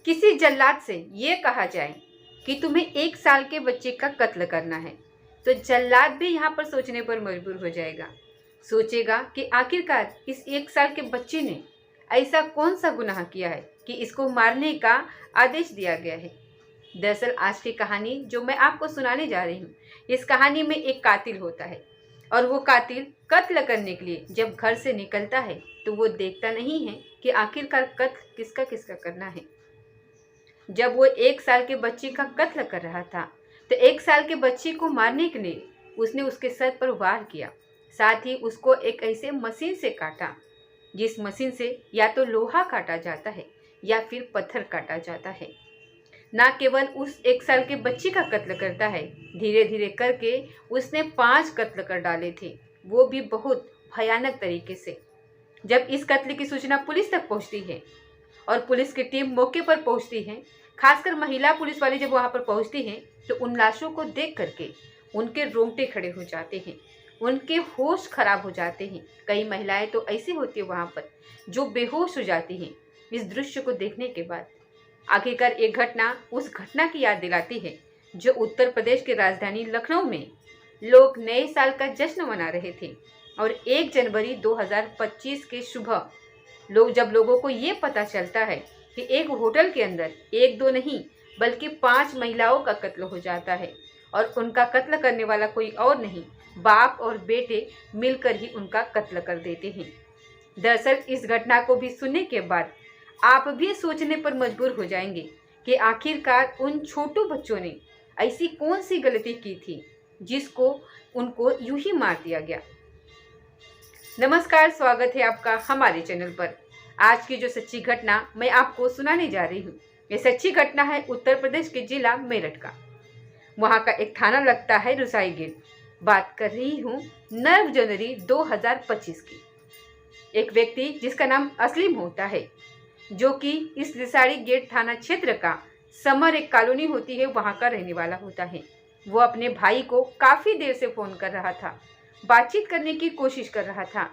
किसी जल्लाद से ये कहा जाए कि तुम्हें 1 साल के बच्चे का कत्ल करना है, तो जल्लाद भी यहाँ पर सोचने पर मजबूर हो जाएगा। सोचेगा कि आखिरकार इस 1 साल के बच्चे ने ऐसा कौन सा गुनाह किया है कि इसको मारने का आदेश दिया गया है। दरअसल आज की कहानी जो मैं आपको सुनाने जा रही हूँ, इस कहानी में एक कातिल होता है और वो कातिल कत्ल करने के लिए जब घर से निकलता है तो वो देखता नहीं है कि आखिरकार कत्ल किसका किसका करना है। जब वो 1 साल के बच्चे का कत्ल कर रहा था तो 1 साल के बच्चे को मारने के लिए उसने उसके सर पर वार किया, साथ ही उसको एक ऐसे मशीन से काटा जिस मशीन से या तो लोहा काटा जाता है या फिर पत्थर काटा जाता है। ना केवल उस 1 साल के बच्चे का कत्ल करता है, धीरे धीरे करके उसने 5 कत्ल कर डाले थे, वो भी बहुत भयानक तरीके से। जब इस कत्ल की सूचना पुलिस तक पहुंचती है और पुलिस की टीम मौके पर पहुंचती है, खासकर महिला पुलिस वाली जब वहां पर पहुंचती हैं तो उन लाशों को देख करके उनके रोंगटे खड़े हो जाते हैं, उनके होश खराब हो जाते हैं। कई महिलाएं तो ऐसी होती है वहां पर जो बेहोश हो जाती हैं इस दृश्य को देखने के बाद। आखिरकार एक घटना उस घटना की याद दिलाती है जो उत्तर प्रदेश की राजधानी लखनऊ में लोग नए साल का जश्न मना रहे थे और 1 जनवरी 2025 के सुबह जब लोगों को ये पता चलता है कि एक होटल के अंदर 1-2 नहीं बल्कि 5 महिलाओं का कत्ल हो जाता है और उनका कत्ल करने वाला कोई और नहीं, बाप और बेटे मिलकर ही उनका कत्ल कर देते हैं। दरअसल इस घटना को भी सुनने के बाद आप भी सोचने पर मजबूर हो जाएंगे कि आखिरकार उन छोटू बच्चों ने ऐसी कौन सी गलती की थी जिसको उनको यूं ही मार दिया गया। नमस्कार, स्वागत है आपका हमारे चैनल पर। आज की जो सच्ची घटना मैं आपको सुनाने जा रही हूँ, ये सच्ची घटना है उत्तर प्रदेश के जिला मेरठ का। वहाँ का एक थाना लगता है रुसाई गेट। बात कर रही हूँ 9 जनवरी 2025 की। एक व्यक्ति जिसका नाम असलीम होता है, जो कि इस रिसाड़ी गेट थाना क्षेत्र का समर एक कॉलोनी होती है वहाँ का रहने वाला होता है। वो अपने भाई को काफ़ी देर से फ़ोन कर रहा था, बातचीत करने की कोशिश कर रहा था,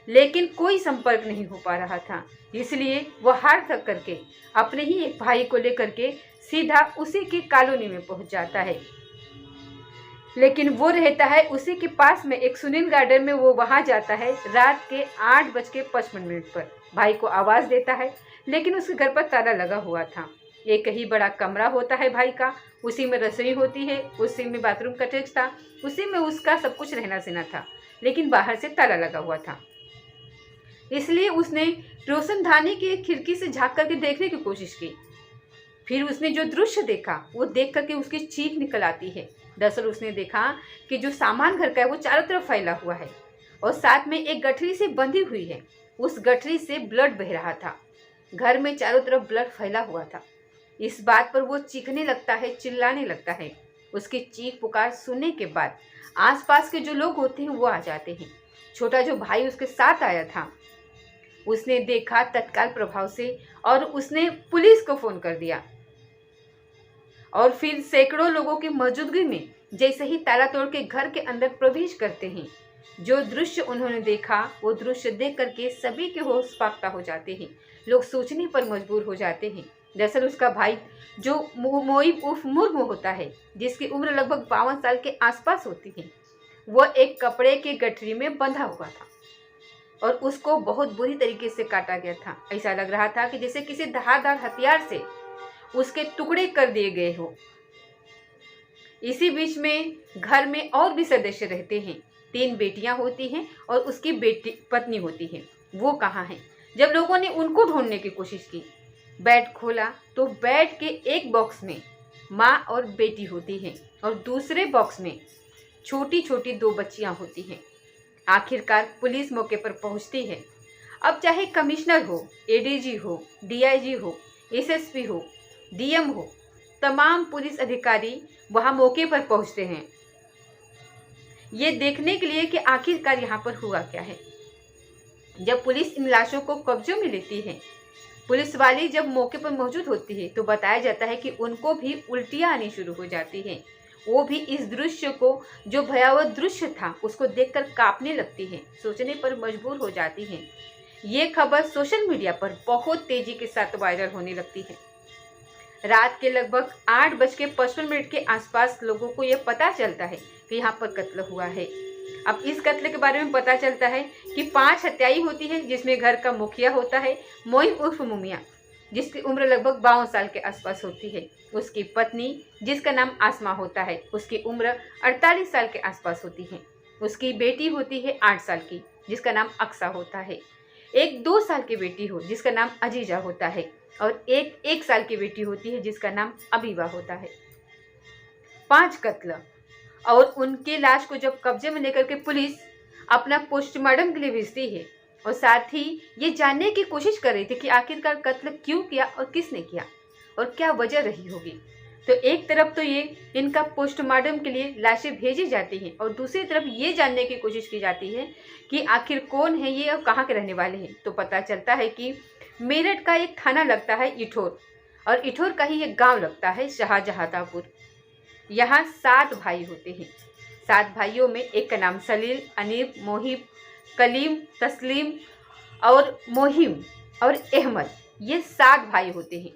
लेकिन कोई संपर्क नहीं हो पा रहा था। इसलिए वह हार थक करके अपने ही एक भाई को लेकर के सीधा उसी की कॉलोनी में पहुंच जाता है। लेकिन वो रहता है उसी के पास में एक सुनील गार्डन में। वो वहां जाता है रात के 8:55 पर। भाई को आवाज़ देता है लेकिन उसके घर पर ताला लगा हुआ था। एक ही बड़ा कमरा होता है भाई का, उसी में रसोई होती है, उसी में बाथरूम का अटैच था, उसी में उसका सब कुछ रहना सहना था, लेकिन बाहर से ताला लगा हुआ था। इसलिए उसने रोशनदानी की खिड़की से झांक करके देखने की कोशिश की। फिर उसने जो दृश्य देखा वो देख करके उसकी चीख निकल आती है। दरअसल उसने देखा कि जो सामान घर का है वो चारों तरफ फैला हुआ है और साथ में एक गठरी से बंधी हुई है। उस गठरी से ब्लड बह रहा था। घर में चारों तरफ ब्लड फैला हुआ था। इस बात पर वो चीखने लगता है, चिल्लाने लगता है। उसकी चीख पुकार सुनने के बाद आसपास के जो लोग होते हैं वो आ जाते हैं। छोटा जो भाई उसके साथ आया था उसने देखा तत्काल प्रभाव से और उसने पुलिस को फ़ोन कर दिया। और फिर सैकड़ों लोगों की मौजूदगी में जैसे ही ताला तोड़ के घर के अंदर प्रवेश करते हैं, जो दृश्य उन्होंने देखा वो दृश्य देख करके सभी के होश फाख्ता हो जाते हैं। लोग सोचने पर मजबूर हो जाते हैं। दरअसल उसका भाई जो मोइब उर्फ मुर्मू होता है, जिसकी उम्र लगभग 52 साल के आसपास होती है, वह एक कपड़े के गठरी में बंधा हुआ था और उसको बहुत बुरी तरीके से काटा गया था। ऐसा लग रहा था कि जैसे किसी धारदार हथियार से उसके टुकड़े कर दिए गए हो। इसी बीच में घर में और भी सदस्य रहते हैं। 3 बेटियां होती हैं और उसकी पत्नी होती है। वो कहाँ हैं? जब लोगों ने उनको ढूंढने की कोशिश की, बेड खोला तो बेड के एक बॉक्स में माँ और बेटी होती हैं और दूसरे बॉक्स में छोटी छोटी 2 बच्चियां होती हैं। आखिरकार पुलिस मौके पर पहुंचती है। अब चाहे कमिश्नर हो, एडीजी हो, डीआईजी हो, एसएसपी हो, डीएम हो, तमाम पुलिस अधिकारी वहां मौके पर पहुंचते हैं ये देखने के लिए कि आखिरकार यहाँ पर हुआ क्या है। जब पुलिस इन लाशों को कब्जों में लेती है, पुलिस वाली जब मौके पर मौजूद होती है तो बताया जाता है कि उनको भी उल्टियाँ आनी शुरू हो जाती हैं। वो भी इस दृश्य को, जो भयावह दृश्य था, उसको देखकर कांपने लगती हैं, सोचने पर मजबूर हो जाती हैं ये खबर सोशल मीडिया पर बहुत तेजी के साथ वायरल होने लगती है। रात के लगभग 8:55 के आसपास लोगों को यह पता चलता है कि यहाँ पर कत्ल हुआ है। अब इस कत्ल के बारे में पता चलता है कि 5 हत्याई होती है, जिसमें घर का मुखिया होता है मोइन उर्फ मुमिया, जिसकी उम्र लगभग 52 साल के आसपास होती है। उसकी पत्नी जिसका नाम आसमा होता है, उसकी उम्र 48 साल के आसपास होती है। उसकी बेटी होती है 8 साल की, जिसका नाम अक्सा होता है। एक 2 साल की बेटी हो जिसका नाम अजीजा होता है, और एक 1 साल की बेटी होती है जिसका नाम अबीबा होता है। 5 कत्ल, और उनके लाश को जब कब्जे में लेकर के पुलिस अपना पोस्टमार्टम के लिए भेजती है, और साथ ही ये जानने की कोशिश कर रही थी कि आखिरकार कत्ल क्यों किया और किसने किया और क्या वजह रही होगी। तो एक तरफ तो ये इनका पोस्टमार्टम के लिए लाशें भेजी जाती हैं, और दूसरी तरफ ये जानने की कोशिश की जाती है कि आखिर कौन है ये और कहाँ के रहने वाले हैं। तो पता चलता है कि मेरठ का एक थाना लगता है इठौर, और इठौर का ही एक गांव लगता है शाहजहांपुर। यहाँ 7 भाई होते हैं। 7 भाइयों में एक का नाम सलील, अनीब, मोहिब, कलीम, तस्लीम और मोहिम और अहमद, ये 7 भाई होते हैं।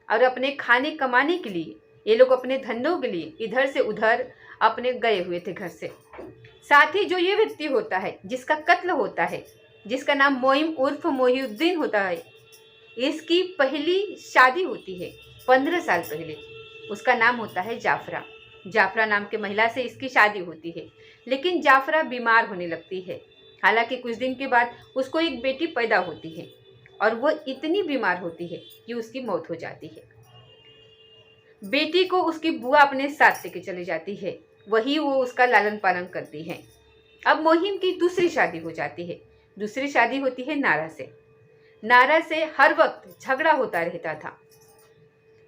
और अपने खाने कमाने के लिए ये लोग अपने धंधों के लिए इधर से उधर अपने गए हुए थे घर से। साथ ही जो ये व्यक्ति होता है जिसका कत्ल होता है, जिसका नाम मोइम उर्फ मोहिउद्दीन होता है, इसकी पहली शादी होती है 15 साल पहले। उसका नाम होता है जाफरा। जाफरा नाम के महिला से इसकी शादी होती है, लेकिन जाफरा बीमार होने लगती है। हालांकि कुछ दिन के बाद उसको एक बेटी पैदा होती है, और वो इतनी बीमार होती है कि उसकी मौत हो जाती है। बेटी को उसकी बुआ अपने साथ लेके चली जाती है, वही वो उसका लालन पालन करती है। अब मोहिम की दूसरी शादी हो जाती है। दूसरी शादी होती है नारा से। नारा से हर वक्त झगड़ा होता रहता था,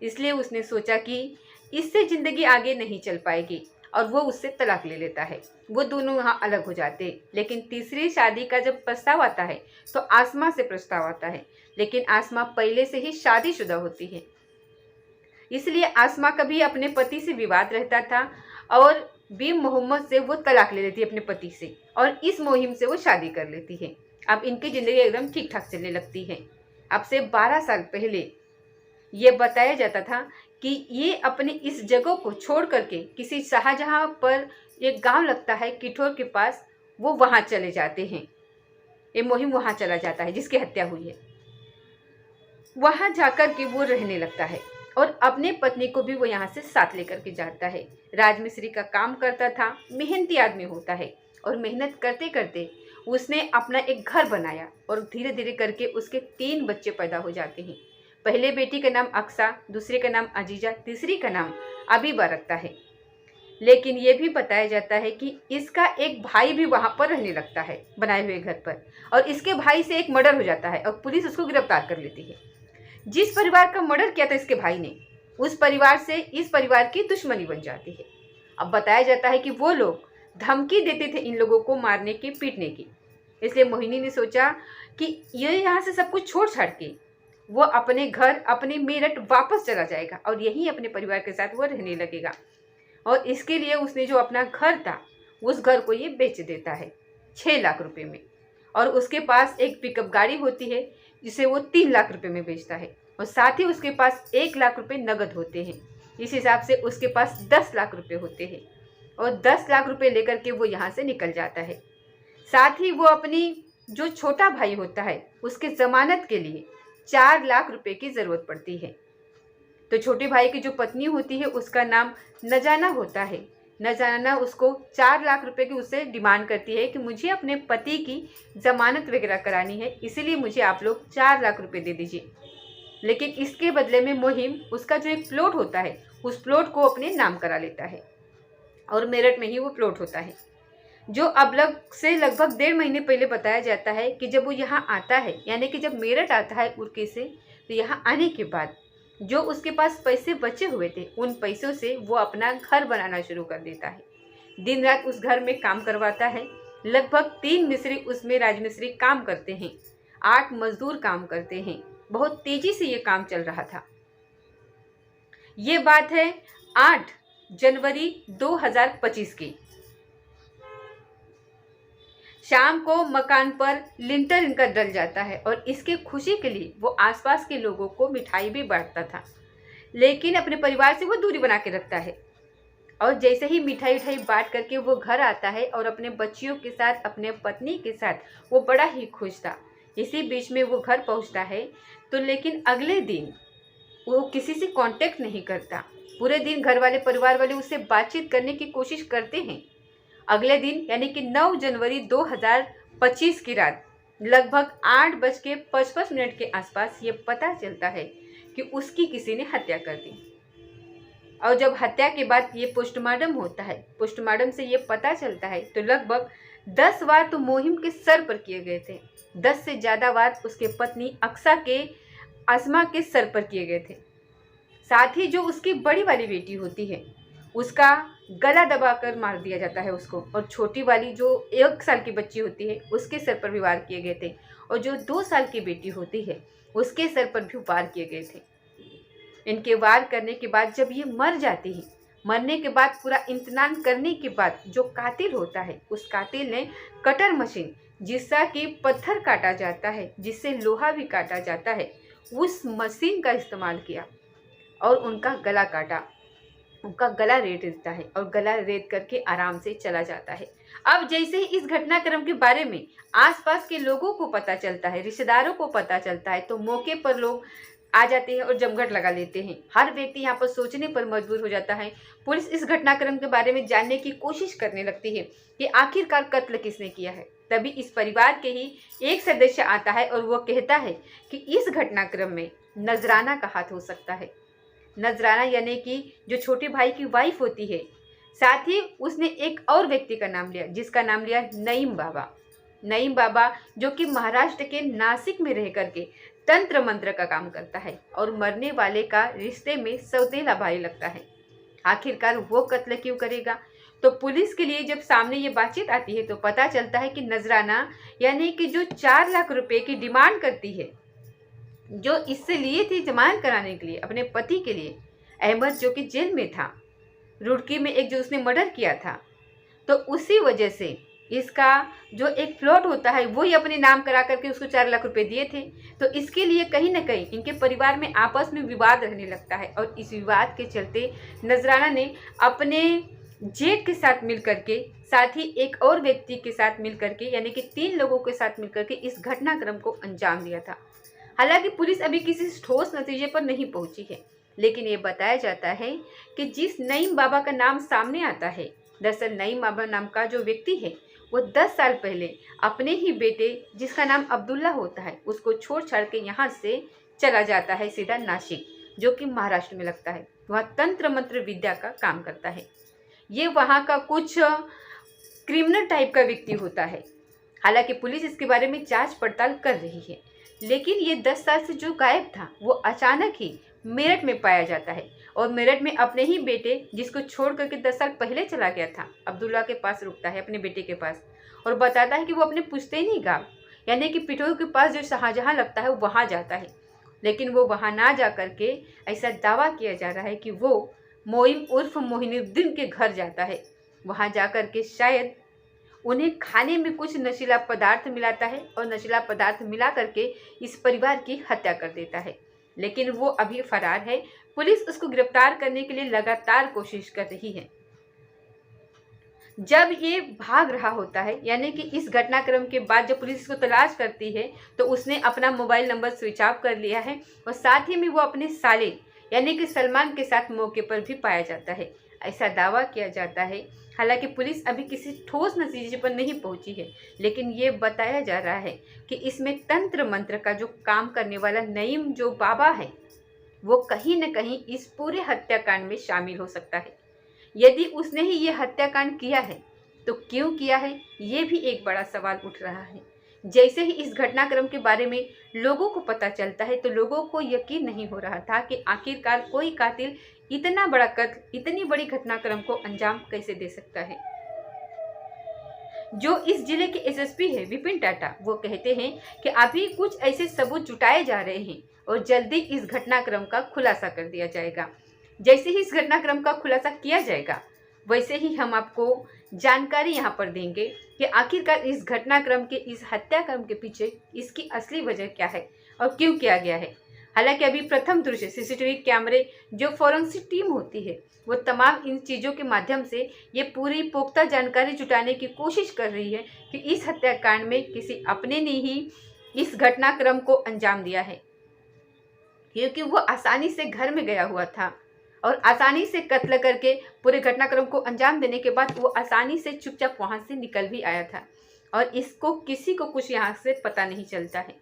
इसलिए उसने सोचा कि इससे ज़िंदगी आगे नहीं चल पाएगी, और वो उससे तलाक ले लेता है। वो दोनों यहाँ अलग हो जाते हैं। लेकिन तीसरी शादी का जब प्रस्ताव आता है तो आसमा से प्रस्ताव आता है, लेकिन आसमा पहले से ही शादीशुदा होती है, इसलिए आसमा का भी अपने पति से विवाद रहता था, और बी मोहम्मद से वो तलाक ले लेती है अपने पति से, और इस मुहिम से वो शादी कर लेती है। अब इनकी ज़िंदगी एकदम ठीक ठाक चलने लगती है। अब से 12 साल पहले ये बताया जाता था कि ये अपने इस जगह को छोड़ करके किसी शाहजहां पर एक गांव लगता है किठौर के पास, वो वहां चले जाते हैं। ये मुहिम वहां चला जाता है जिसकी हत्या हुई है। वहां जाकर के वो रहने लगता है, और अपने पत्नी को भी वो यहाँ से साथ लेकर के जाता है। राजमिस्त्री का काम करता था, मेहनती आदमी होता है, और मेहनत करते करते उसने अपना एक घर बनाया, और धीरे धीरे करके उसके 3 बच्चे पैदा हो जाते हैं। पहले बेटी का नाम अक्सा, दूसरे का नाम अजीजा, तीसरी का नाम अबीबा रखता है। लेकिन ये भी बताया जाता है कि इसका एक भाई भी वहाँ पर रहने लगता है बनाए हुए घर पर, और इसके भाई से एक मर्डर हो जाता है, और पुलिस उसको गिरफ्तार कर लेती है। जिस परिवार का मर्डर किया था इसके भाई ने, उस परिवार से इस परिवार की दुश्मनी बन जाती है। अब बताया जाता है कि वो लोग धमकी देते थे इन लोगों को मारने की, पीटने की। इसलिए मोहिनी ने सोचा कि ये यहाँ से सब कुछ छोड़ छाड़ के वो अपने घर, अपने मेरठ वापस चला जाएगा, और यहीं अपने परिवार के साथ वो रहने लगेगा। और इसके लिए उसने जो अपना घर था, उस घर को ये बेच देता है 6 लाख रुपए में, और उसके पास एक पिकअप गाड़ी होती है जिसे वो 3 लाख रुपए में बेचता है, और साथ ही उसके पास 1 लाख रुपए नगद होते हैं। इस हिसाब से उसके पास 10 लाख रुपए होते हैं, और 10 लाख रुपए लेकर के वो यहाँ से निकल जाता है। साथ ही वो अपनी जो छोटा भाई होता है उसके ज़मानत के लिए 4 लाख रुपए की ज़रूरत पड़ती है। तो छोटे भाई की जो पत्नी होती है उसका नाम नजाना होता है। नजाना उसको 4 लाख रुपए की उससे डिमांड करती है कि मुझे अपने पति की ज़मानत वगैरह करानी है, इसीलिए मुझे आप लोग 4 लाख रुपए दे दीजिए। लेकिन इसके बदले में मुहिम उसका जो एक प्लॉट होता है उस प्लॉट को अपने नाम करा लेता है, और मेरठ में ही वो प्लॉट होता है। जो अब लगभग 1.5 महीने पहले बताया जाता है कि जब वो यहाँ आता है, यानी कि जब मेरठ आता है उड़के से, तो यहाँ आने के बाद जो उसके पास पैसे बचे हुए थे, उन पैसों से वो अपना घर बनाना शुरू कर देता है। दिन रात उस घर में काम करवाता है। लगभग 3 मिस्त्री उसमें राजमिस्त्री काम करते हैं, 8 मजदूर काम करते हैं। बहुत तेजी से ये काम चल रहा था। ये बात है 8 जनवरी 2025 की। शाम को मकान पर लिंटर इनका डल जाता है और इसके खुशी के लिए वो आसपास के लोगों को मिठाई भी बांटता था, लेकिन अपने परिवार से वो दूरी बना के रखता है। और जैसे ही मिठाई उठाई बांट करके वो घर आता है और अपने बच्चियों के साथ, अपने पत्नी के साथ वो बड़ा ही खुश था। इसी बीच में वो घर पहुंचता है तो लेकिन अगले दिन वो किसी से कांटेक्ट नहीं करता। पूरे दिन घर वाले, परिवार वाले उससे बातचीत करने की कोशिश करते हैं। अगले दिन यानी कि 9 जनवरी 2025 की रात लगभग 8:55 के आसपास ये पता चलता है कि उसकी किसी ने हत्या कर दी। और जब हत्या के बाद ये पोस्टमार्टम होता है, पोस्टमार्टम से ये पता चलता है तो लगभग 10 वार तो मोहिम के सर पर किए गए थे। 10 से ज़्यादा वार उसके पत्नी अस्मा के सर पर किए गए थे। साथ ही जो उसकी बड़ी वाली बेटी होती है उसका गला दबाकर मार दिया जाता है उसको, और छोटी वाली जो 1 साल की बच्ची होती है उसके सर पर भी वार किए गए थे, और जो 2 साल की बेटी होती है उसके सर पर भी वार किए गए थे। इनके वार करने के बाद जब ये मर जाती है, मरने के बाद पूरा इंतजाम करने के बाद जो कातिल होता है उस कातिल ने कटर मशीन, जिससे कि पत्थर काटा जाता है, जिससे लोहा भी काटा जाता है, उस मशीन का इस्तेमाल किया और उनका गला काटा। उनका गला रेत देता है और गला रेत करके आराम से चला जाता है। अब जैसे ही इस घटनाक्रम के बारे में आसपास के लोगों को पता चलता है, रिश्तेदारों को पता चलता है, तो मौके पर लोग आ जाते हैं और जमघट लगा लेते हैं। हर व्यक्ति यहाँ पर सोचने पर मजबूर हो जाता है। पुलिस इस घटनाक्रम के बारे में जानने की कोशिश करने लगती है कि आखिरकार कत्ल किसने किया है। तभी इस परिवार के ही एक सदस्य आता है और वो कहता है कि इस घटनाक्रम में नजराना का हाथ हो सकता है। नजराना यानी कि जो छोटे भाई की वाइफ होती है। साथ ही उसने एक और व्यक्ति का नाम लिया, जिसका नाम लिया नईम बाबा। नईम बाबा जो कि महाराष्ट्र के नासिक में रह करके तंत्र मंत्र का काम करता है और मरने वाले का रिश्ते में सौतेला भाई लगता है। आखिरकार वो कत्ल क्यों करेगा? तो पुलिस के लिए जब सामने ये बातचीत आती है तो पता चलता है कि नजराना यानी कि जो 4 लाख रुपए की डिमांड करती है, जो इससे लिए थी जमानत कराने के लिए अपने पति के लिए, अहमद जो कि जेल में था, रुड़की में एक जो उसने मर्डर किया था, तो उसी वजह से इसका जो एक प्लॉट होता है वो ही अपने नाम करा करके उसको 4 लाख रुपए दिए थे। तो इसके लिए कहीं ना कहीं इनके परिवार में आपस में विवाद रहने लगता है और इस विवाद के चलते नजराना ने अपने जेठ के साथ मिल करके, साथ ही एक और व्यक्ति के साथ मिल करके, यानी कि 3 लोगों के साथ मिल करके इस घटनाक्रम को अंजाम दिया था। हालांकि पुलिस अभी किसी ठोस नतीजे पर नहीं पहुंची है, लेकिन ये बताया जाता है कि जिस नईम बाबा का नाम सामने आता है, दरअसल नईम बाबा नाम का जो व्यक्ति है वो 10 साल पहले अपने ही बेटे, जिसका नाम अब्दुल्ला होता है, उसको छोड़ छाड़ के यहाँ से चला जाता है सीधा नासिक, जो कि महाराष्ट्र में लगता है। वहाँ तंत्र मंत्र विद्या का काम करता है। ये वहाँ का कुछ क्रिमिनल टाइप का व्यक्ति होता है। हालांकि पुलिस इसके बारे में जांच पड़ताल कर रही है, लेकिन ये 10 साल से जो गायब था वो अचानक ही मेरठ में पाया जाता है और मेरठ में अपने ही बेटे, जिसको छोड़ करके 10 साल पहले चला गया था, अब्दुल्ला के पास रुकता है, अपने बेटे के पास, और बताता है कि वो अपने पुश्तैनी गांव यानी कि पिठोर के पास जो शाहजहां लगता है वहाँ जाता है। लेकिन वो वहाँ ना जा करके ऐसा दावा किया जा रहा है कि वो मोइम उर्फ मोहिनुद्दीन के घर जाता है। वहाँ जा करके शायद उन्हें खाने में कुछ नशीला पदार्थ मिलाता है और नशीला पदार्थ मिला करके इस परिवार की हत्या कर देता है। लेकिन वो अभी फरार है। पुलिस उसको गिरफ्तार करने के लिए लगातार कोशिश कर रही है। जब ये भाग रहा होता है, यानी कि इस घटनाक्रम के बाद जब पुलिस इसको तलाश करती है तो उसने अपना मोबाइल नंबर स्विच ऑफ कर लिया है और साथ ही में वो अपने साले यानी कि सलमान के साथ मौके पर भी पाया जाता है, ऐसा दावा किया जाता है। हालांकि पुलिस अभी किसी ठोस नतीजे पर नहीं पहुंची है, लेकिन ये बताया जा रहा है कि इसमें तंत्र मंत्र का जो काम करने वाला नईम जो बाबा है वो कहीं न कहीं इस पूरे हत्याकांड में शामिल हो सकता है। यदि उसने ही ये हत्याकांड किया है तो क्यों किया है, ये भी एक बड़ा सवाल उठ रहा है। जैसे ही इस घटनाक्रम के बारे में लोगों को पता चलता है तो लोगों को यकीन नहीं हो रहा था कि आखिरकार कोई कातिल इतना बड़ा कत्ल, इतनी बड़ी घटनाक्रम को अंजाम कैसे दे सकता है। जो इस जिले के एसएसपी है विपिन टाटा, वो कहते हैं कि अभी कुछ ऐसे सबूत जुटाए जा रहे हैं और जल्दी इस घटनाक्रम का खुलासा कर दिया जाएगा। जैसे ही इस घटनाक्रम का खुलासा किया जाएगा वैसे ही हम आपको जानकारी यहाँ पर देंगे कि आखिरकार इस घटनाक्रम के, इस हत्याक्रम के पीछे इसकी असली वजह क्या है और क्यों किया गया है। हालांकि अभी प्रथम दृश्य सीसीटीवी कैमरे, जो फॉरेंसिक टीम होती है, वो तमाम इन चीज़ों के माध्यम से ये पूरी पुख्ता जानकारी जुटाने की कोशिश कर रही है कि इस हत्याकांड में किसी अपने ने ही इस घटनाक्रम को अंजाम दिया है, क्योंकि वो आसानी से घर में गया हुआ था और आसानी से कत्ल करके पूरे घटनाक्रम को अंजाम देने के बाद वो आसानी से चुपचाप वहाँ से निकल भी आया था और इसको किसी को कुछ यहाँ से पता नहीं चलता है।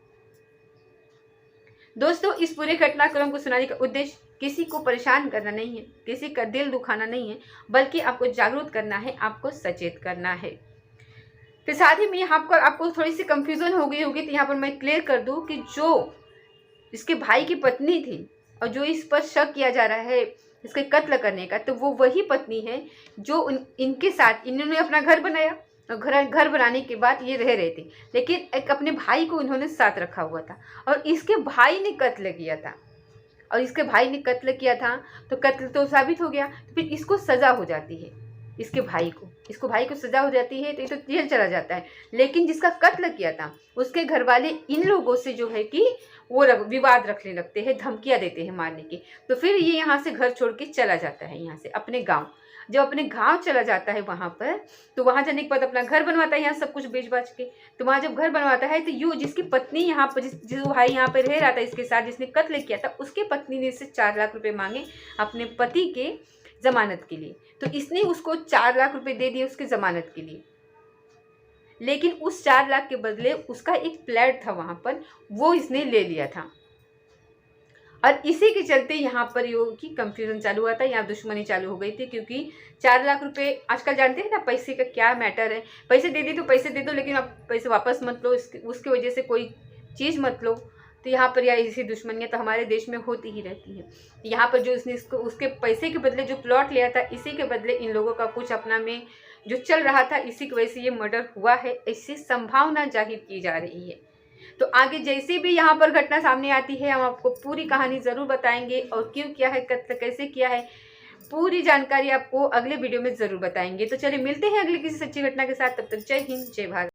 दोस्तों, इस पूरे घटनाक्रम को सुनाने का उद्देश्य किसी को परेशान करना नहीं है, किसी का दिल दुखाना नहीं है, बल्कि आपको जागरूक करना है, आपको सचेत करना है। तो साथ ही में यहाँ पर आपको थोड़ी सी कंफ्यूजन हो गई होगी, तो यहाँ पर मैं क्लियर कर दूँ कि जो इसके भाई की पत्नी थी और जो इस पर शक किया जा रहा है इसके कत्ल करने का, तो वो वही पत्नी है जो इनके साथ इन्होंने अपना घर बनाया और घर बनाने के बाद ये रह रहे थे, लेकिन एक अपने भाई को इन्होंने साथ रखा हुआ था और इसके भाई ने कत्ल किया था। और इसके भाई ने कत्ल किया था तो कत्ल तो साबित हो गया, तो फिर इसको सज़ा हो जाती है, इसके भाई को सज़ा हो जाती है, तो ये तो जेल चला जाता है। लेकिन जिसका कत्ल किया था उसके घर वाले इन लोगों से जो है कि वो विवाद रखने लगते हैं, धमकियाँ देते हैं मारने की। तो फिर ये यहाँ से घर छोड़ के चला जाता है, यहाँ से अपने गाँव। जब अपने गांव चला जाता है वहाँ पर, तो वहाँ जाने के बाद अपना घर बनवाता है, यहाँ सब कुछ बेच बाच के। तो वहाँ जब घर बनवाता है तो यू जिसकी पत्नी यहाँ पर, जिस भाई यहाँ पर रह रहा था इसके साथ, जिसने कत्ल किया था, उसके पत्नी ने इससे 4 लाख रुपए मांगे अपने पति के ज़मानत के लिए। तो इसने उसको 4 लाख रुपए दे दिए उसके ज़मानत के लिए, लेकिन उस 4 लाख के बदले उसका एक फ्लैट था वहाँ पर, वो इसने ले लिया था। और इसी के चलते यहाँ पर यो की कंफ्यूजन चालू हुआ था, यहाँ दुश्मनी चालू हो गई थी, क्योंकि 4 लाख रुपए आजकल जानते हैं ना पैसे का क्या मैटर है। पैसे दे दी तो पैसे दे दो, लेकिन आप पैसे वापस मत लो, उसकी वजह से कोई चीज़ मत लो। तो यहाँ पर या इसी दुश्मनियाँ तो हमारे देश में होती ही रहती है। यहाँ पर जो इसने इसको उसके पैसे के बदले जो प्लॉट लिया था, इसी के बदले इन लोगों का कुछ अपना में जो चल रहा था, इसी की वजह से ये मर्डर हुआ है, ऐसी संभावना जाहिर की जा रही है। तो आगे जैसे भी यहाँ पर घटना सामने आती है, हम आपको पूरी कहानी ज़रूर बताएंगे और क्यों किया है, कत्ल कैसे किया है, पूरी जानकारी आपको अगले वीडियो में ज़रूर बताएंगे। तो चलिए मिलते हैं अगली किसी सच्ची घटना के साथ, तब तक जय हिंद, जय भारत।